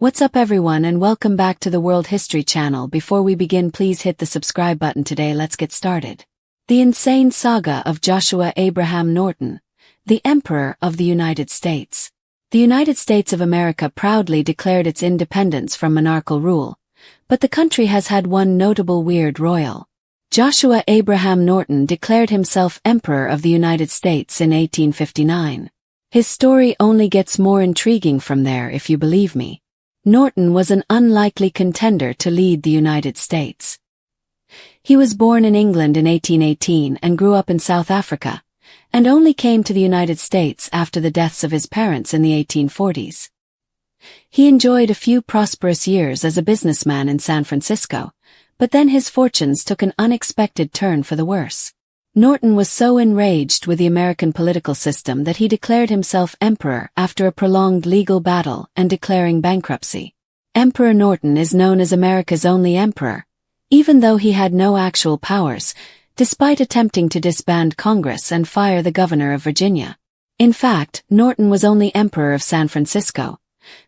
What's up everyone and welcome back to the World History Channel. Before we begin, please hit the subscribe button today. Let's get started. The insane saga of Joshua Abraham Norton, the Emperor of the United States. The United States of America proudly declared its independence from monarchical rule, but the country has had one notable weird royal. Joshua Abraham Norton declared himself Emperor of the United States in 1859. His story only gets more intriguing from there, if you believe me. Norton was an unlikely contender to lead the United States. He was born in England in 1818 and grew up in South Africa, and only came to the United States after the deaths of his parents in the 1840s. He enjoyed a few prosperous years as a businessman in San Francisco, but then his fortunes took an unexpected turn for the worse. Norton was so enraged with the American political system that he declared himself emperor after a prolonged legal battle and declaring bankruptcy. Emperor Norton is known as America's only emperor, even though he had no actual powers, despite attempting to disband Congress and fire the governor of Virginia. In fact, Norton was only emperor of San Francisco.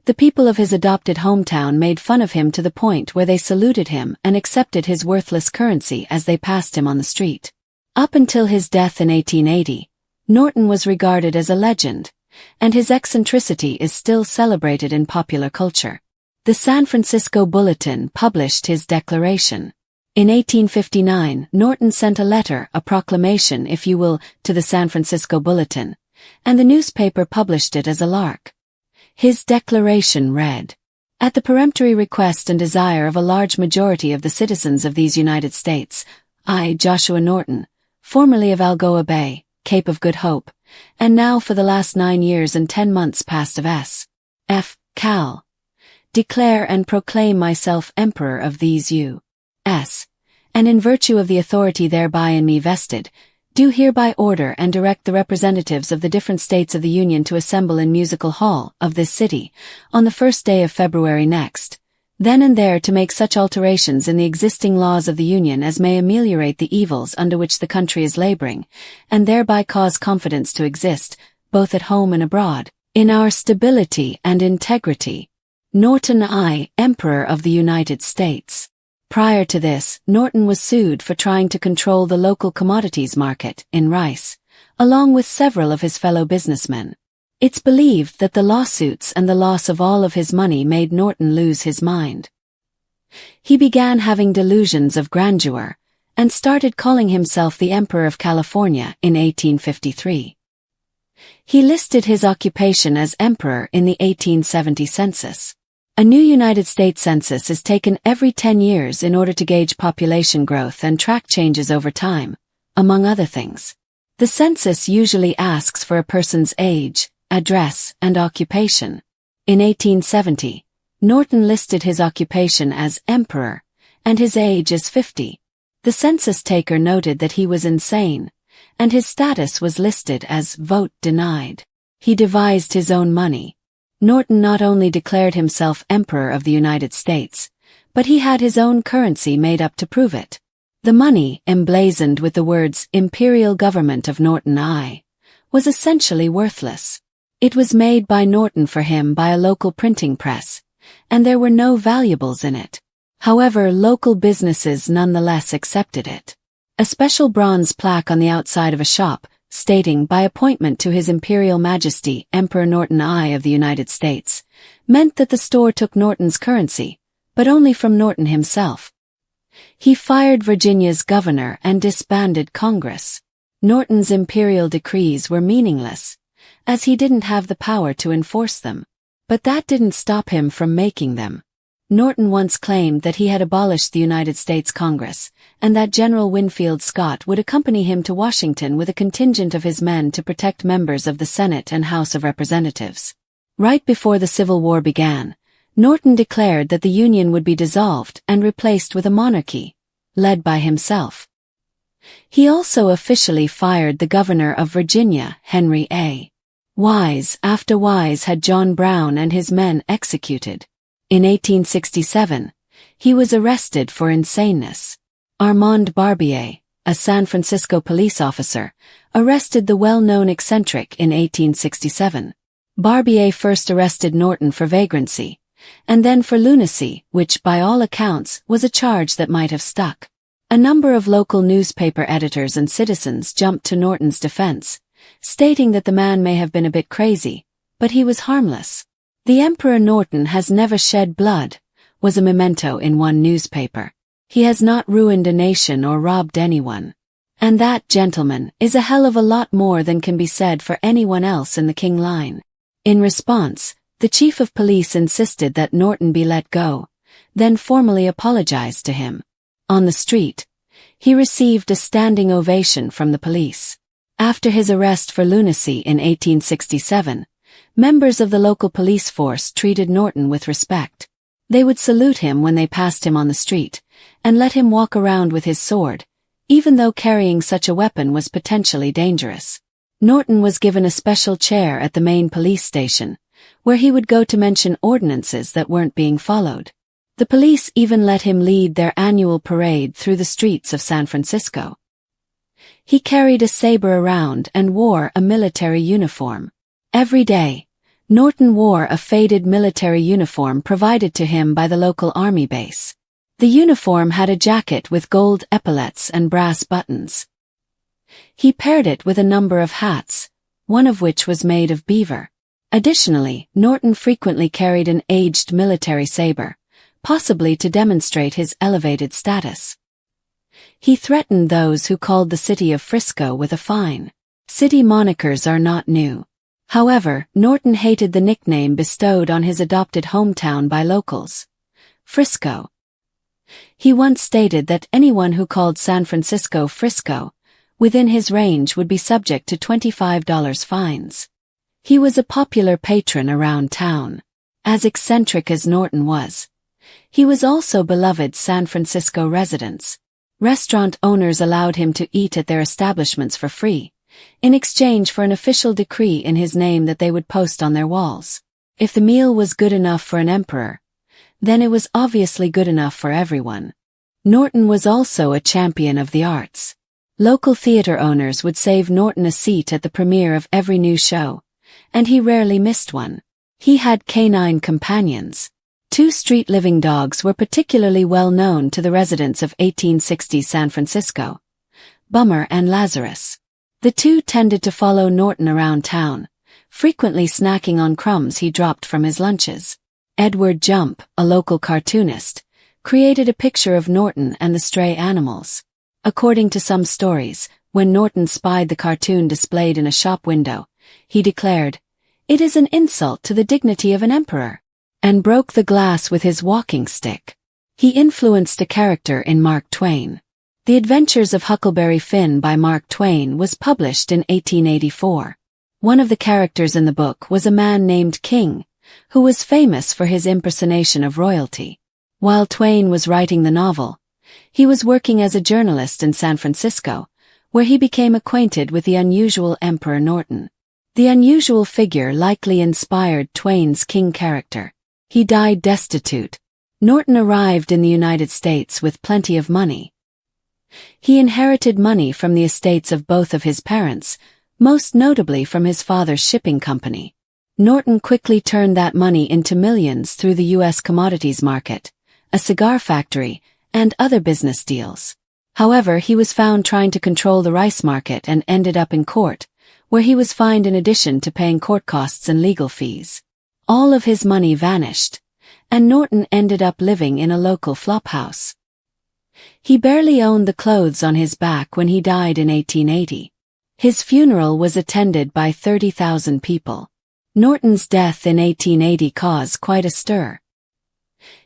The people of his adopted hometown made fun of him to the point where they saluted him and accepted his worthless currency as they passed him on the street. Up until his death in 1880, Norton was regarded as a legend, and his eccentricity is still celebrated in popular culture. The San Francisco Bulletin published his declaration. In 1859, Norton sent a letter, a proclamation if you will, to the San Francisco Bulletin, and the newspaper published it as a lark. His declaration read, "At the peremptory request and desire of a large majority of the citizens of these United States, I, Joshua Norton, formerly of Algoa Bay, Cape of Good Hope, and now for the last 9 years and 10 months past of S.F. Cal, declare and proclaim myself Emperor of these U.S., and in virtue of the authority thereby in me vested, do hereby order and direct the representatives of the different states of the Union to assemble in Musical Hall of this city, on the 1st day of February next, then and there to make such alterations in the existing laws of the Union as may ameliorate the evils under which the country is laboring, and thereby cause confidence to exist, both at home and abroad, in our stability and integrity. Norton I, Emperor of the United States." Prior to this, Norton was sued for trying to control the local commodities market in rice, along with several of his fellow businessmen. It's believed that the lawsuits and the loss of all of his money made Norton lose his mind. He began having delusions of grandeur, and started calling himself the Emperor of California in 1853. He listed his occupation as emperor in the 1870 census. A new United States census is taken every 10 years in order to gauge population growth and track changes over time, among other things. The census usually asks for a person's age, address, and occupation. In 1870, Norton listed his occupation as emperor, and his age as 50. The census taker noted that he was insane, and his status was listed as vote denied. He devised his own money. Norton not only declared himself Emperor of the United States, but he had his own currency made up to prove it. The money, emblazoned with the words Imperial Government of Norton I, was essentially worthless. It was made by Norton for him by a local printing press, and there were no valuables in it. However, local businesses nonetheless accepted it. A special bronze plaque on the outside of a shop, stating by appointment to His Imperial Majesty Emperor Norton I of the United States, meant that the store took Norton's currency, but only from Norton himself. He fired Virginia's governor and disbanded Congress. Norton's imperial decrees were meaningless, as he didn't have the power to enforce them. But that didn't stop him from making them. Norton once claimed that he had abolished the United States Congress, and that General Winfield Scott would accompany him to Washington with a contingent of his men to protect members of the Senate and House of Representatives. Right before the Civil War began, Norton declared that the Union would be dissolved and replaced with a monarchy, led by himself. He also officially fired the governor of Virginia, Henry A. Wise, after Wise had John Brown and his men executed. In 1867, he was arrested for insaneness. Armand Barbier, a San Francisco police officer, arrested the well-known eccentric in 1867. Barbier first arrested Norton for vagrancy, and then for lunacy, which by all accounts was a charge that might have stuck. A number of local newspaper editors and citizens jumped to Norton's defense, stating that the man may have been a bit crazy, but he was harmless. "The Emperor Norton has never shed blood," was a memento in one newspaper. "He has not ruined a nation or robbed anyone. And that, gentlemen, is a hell of a lot more than can be said for anyone else in the King line." In response, the chief of police insisted that Norton be let go, then formally apologized to him. On the street, he received a standing ovation from the police. After his arrest for lunacy in 1867, members of the local police force treated Norton with respect. They would salute him when they passed him on the street, and let him walk around with his sword, even though carrying such a weapon was potentially dangerous. Norton was given a special chair at the main police station, where he would go to mention ordinances that weren't being followed. The police even let him lead their annual parade through the streets of San Francisco. He carried a saber around and wore a military uniform. Every day, Norton wore a faded military uniform provided to him by the local army base. The uniform had a jacket with gold epaulets and brass buttons. He paired it with a number of hats, one of which was made of beaver. Additionally, Norton frequently carried an aged military saber, possibly to demonstrate his elevated status. He threatened those who called the city of Frisco with a fine. City monikers are not new. However, Norton hated the nickname bestowed on his adopted hometown by locals, Frisco. He once stated that anyone who called San Francisco Frisco within his range would be subject to $25 fines. He was a popular patron around town. As eccentric as Norton was, he was also beloved San Francisco residents. Restaurant owners allowed him to eat at their establishments for free, in exchange for an official decree in his name that they would post on their walls. If the meal was good enough for an emperor, then it was obviously good enough for everyone. Norton was also a champion of the arts. Local theater owners would save Norton a seat at the premiere of every new show, and he rarely missed one. He had canine companions. 2 street-living dogs were particularly well known to the residents of 1860s San Francisco, Bummer and Lazarus. The 2 tended to follow Norton around town, frequently snacking on crumbs he dropped from his lunches. Edward Jump, a local cartoonist, created a picture of Norton and the stray animals. According to some stories, when Norton spied the cartoon displayed in a shop window, he declared, "It is an insult to the dignity of an emperor," and broke the glass with his walking stick. He influenced a character in Mark Twain. The Adventures of Huckleberry Finn by Mark Twain was published in 1884. One of the characters in the book was a man named King, who was famous for his impersonation of royalty. While Twain was writing the novel, he was working as a journalist in San Francisco, where he became acquainted with the unusual Emperor Norton. The unusual figure likely inspired Twain's King character. He died destitute. Norton arrived in the United States with plenty of money. He inherited money from the estates of both of his parents, most notably from his father's shipping company. Norton quickly turned that money into millions through the U.S. commodities market, a cigar factory, and other business deals. However, he was found trying to control the rice market and ended up in court, where he was fined in addition to paying court costs and legal fees. All of his money vanished, and Norton ended up living in a local flophouse. He barely owned the clothes on his back when he died in 1880. His funeral was attended by 30,000 people. Norton's death in 1880 caused quite a stir.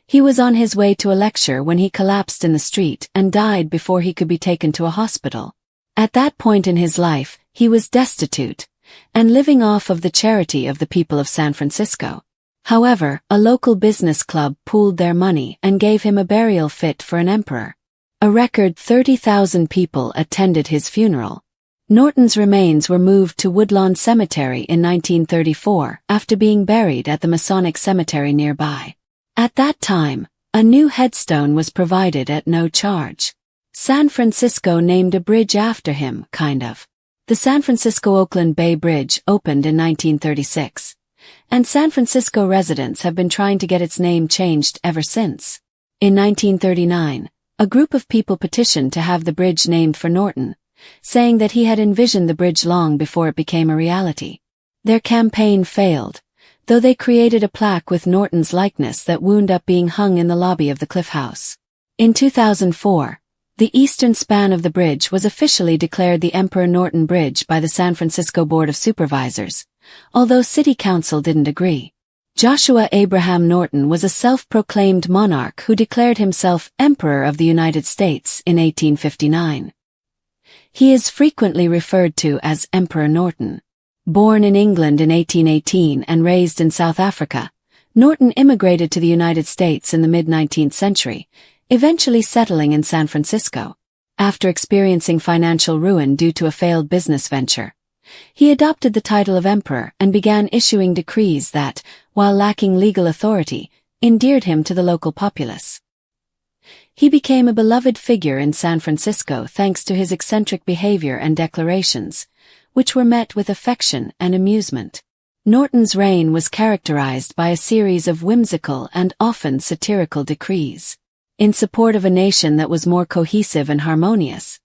He was on his way to a lecture when he collapsed in the street and died before he could be taken to a hospital. At that point in his life, he was destitute and living off of the charity of the people of San Francisco. However, a local business club pooled their money and gave him a burial fit for an emperor. A record 30,000 people attended his funeral. Norton's remains were moved to Woodlawn Cemetery in 1934 after being buried at the Masonic Cemetery nearby. At that time, a new headstone was provided at no charge. San Francisco named a bridge after him, kind of. The San Francisco-Oakland Bay Bridge opened in 1936, and San Francisco residents have been trying to get its name changed ever since. In 1939, a group of people petitioned to have the bridge named for Norton, saying that he had envisioned the bridge long before it became a reality. Their campaign failed, though they created a plaque with Norton's likeness that wound up being hung in the lobby of the Cliff House. In 2004, the eastern span of the bridge was officially declared the Emperor Norton Bridge by the San Francisco Board of Supervisors, although City Council didn't agree. Joshua Abraham Norton was a self-proclaimed monarch who declared himself Emperor of the United States in 1859. He is frequently referred to as Emperor Norton. Born in England in 1818 and raised in South Africa, Norton immigrated to the United States in the mid-19th century, eventually settling in San Francisco. After experiencing financial ruin due to a failed business venture, he adopted the title of emperor and began issuing decrees that, while lacking legal authority, endeared him to the local populace. He became a beloved figure in San Francisco thanks to his eccentric behavior and declarations, which were met with affection and amusement. Norton's reign was characterized by a series of whimsical and often satirical decrees. In support of a nation that was more cohesive and harmonious,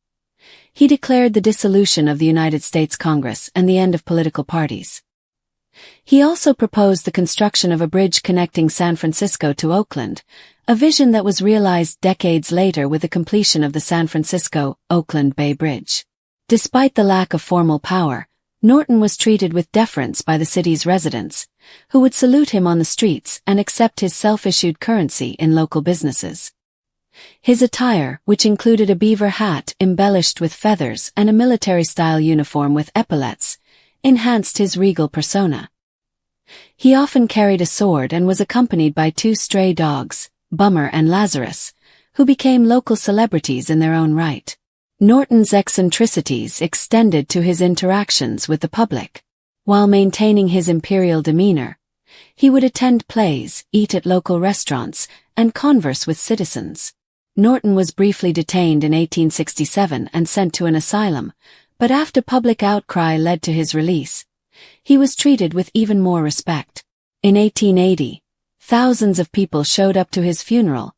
he declared the dissolution of the United States Congress and the end of political parties. He also proposed the construction of a bridge connecting San Francisco to Oakland, a vision that was realized decades later with the completion of the San Francisco-Oakland Bay Bridge. Despite the lack of formal power, Norton was treated with deference by the city's residents, who would salute him on the streets and accept his self-issued currency in local businesses. His attire, which included a beaver hat embellished with feathers and a military-style uniform with epaulettes, enhanced his regal persona. He often carried a sword and was accompanied by two stray dogs, Bummer and Lazarus, who became local celebrities in their own right. Norton's eccentricities extended to his interactions with the public. While maintaining his imperial demeanor, he would attend plays, eat at local restaurants, and converse with citizens. Norton was briefly detained in 1867 and sent to an asylum, but after public outcry led to his release, he was treated with even more respect. In 1880, thousands of people showed up to his funeral,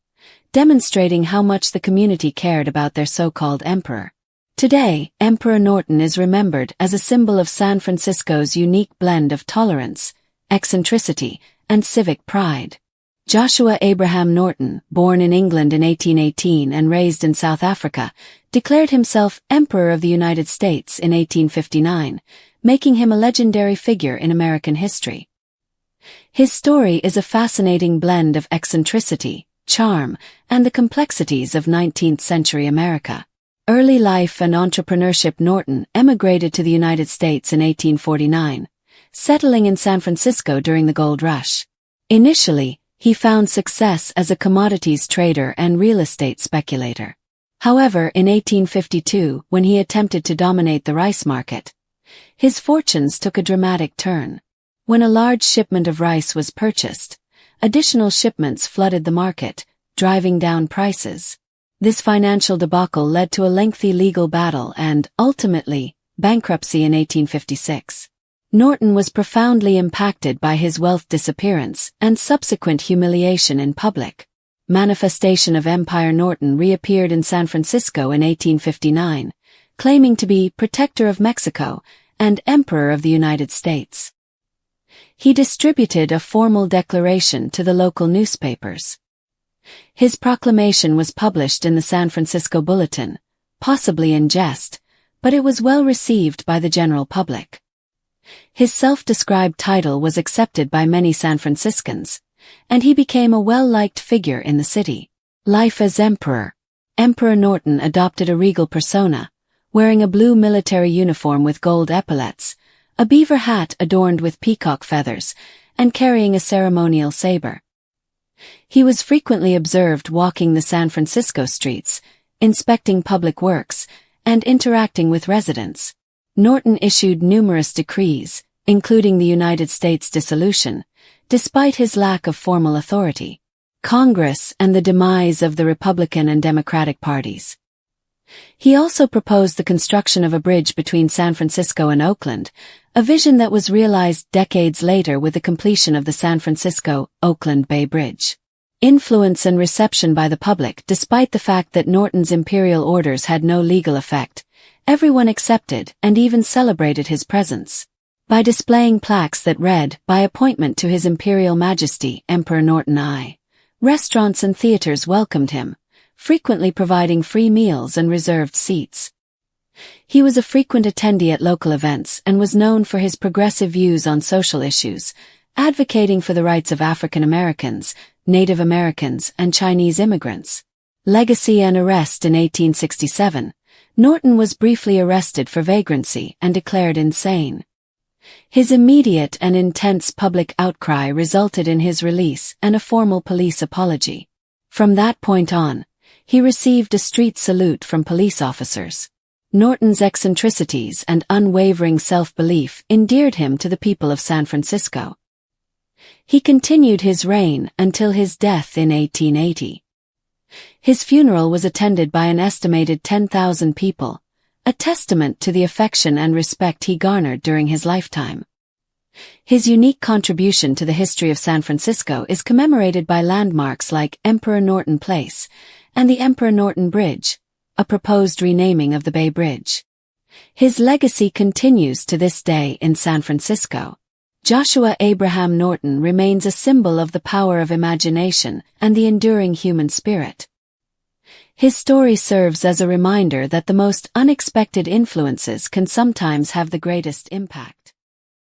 demonstrating how much the community cared about their so-called emperor. Today, Emperor Norton is remembered as a symbol of San Francisco's unique blend of tolerance, eccentricity, and civic pride. Joshua Abraham Norton, born in England in 1818 and raised in South Africa, declared himself Emperor of the United States in 1859, making him a legendary figure in American history. His story is a fascinating blend of eccentricity, charm, and the complexities of 19th-century America. Early life and entrepreneurship. Norton emigrated to the United States in 1849, settling in San Francisco during the gold rush. Initially, he found success as a commodities trader and real estate speculator. However, in 1852, when he attempted to dominate the rice market, his fortunes took a dramatic turn. When a large shipment of rice was purchased, additional shipments flooded the market, driving down prices. This financial debacle led to a lengthy legal battle and, ultimately, bankruptcy in 1856. Norton was profoundly impacted by his wealth disappearance and subsequent humiliation in public. Manifestation of Empire. Norton reappeared in San Francisco in 1859, claiming to be Protector of Mexico and Emperor of the United States. He distributed a formal declaration to the local newspapers. His proclamation was published in the San Francisco Bulletin, possibly in jest, but it was well received by the general public. His self-described title was accepted by many San Franciscans, and he became a well-liked figure in the city. Life as Emperor. Emperor Norton adopted a regal persona, wearing a blue military uniform with gold epaulettes, a beaver hat adorned with peacock feathers, and carrying a ceremonial saber. He was frequently observed walking the San Francisco streets, inspecting public works, and interacting with residents. Norton issued numerous decrees, including the United States dissolution, despite his lack of formal authority. Congress and the demise of the Republican and Democratic parties. He also proposed the construction of a bridge between San Francisco and Oakland, a vision that was realized decades later with the completion of the San Francisco-Oakland Bay Bridge. Influence and reception by the public. Despite the fact that Norton's imperial orders had no legal effect, everyone accepted and even celebrated his presence. By displaying plaques that read, "By appointment to His Imperial Majesty, Emperor Norton I," restaurants and theaters welcomed him, frequently providing free meals and reserved seats. He was a frequent attendee at local events and was known for his progressive views on social issues, advocating for the rights of African Americans, Native Americans, and Chinese immigrants. Legacy and arrest. In 1867, Norton was briefly arrested for vagrancy and declared insane. His immediate and intense public outcry resulted in his release and a formal police apology. From that point on, he received a street salute from police officers. Norton's eccentricities and unwavering self-belief endeared him to the people of San Francisco. He continued his reign until his death in 1880. His funeral was attended by an estimated 10,000 people, a testament to the affection and respect he garnered during his lifetime. His unique contribution to the history of San Francisco is commemorated by landmarks like Emperor Norton Place and the Emperor Norton Bridge, a proposed renaming of the Bay Bridge. His legacy continues to this day in San Francisco. Joshua Abraham Norton remains a symbol of the power of imagination and the enduring human spirit. His story serves as a reminder that the most unexpected influences can sometimes have the greatest impact.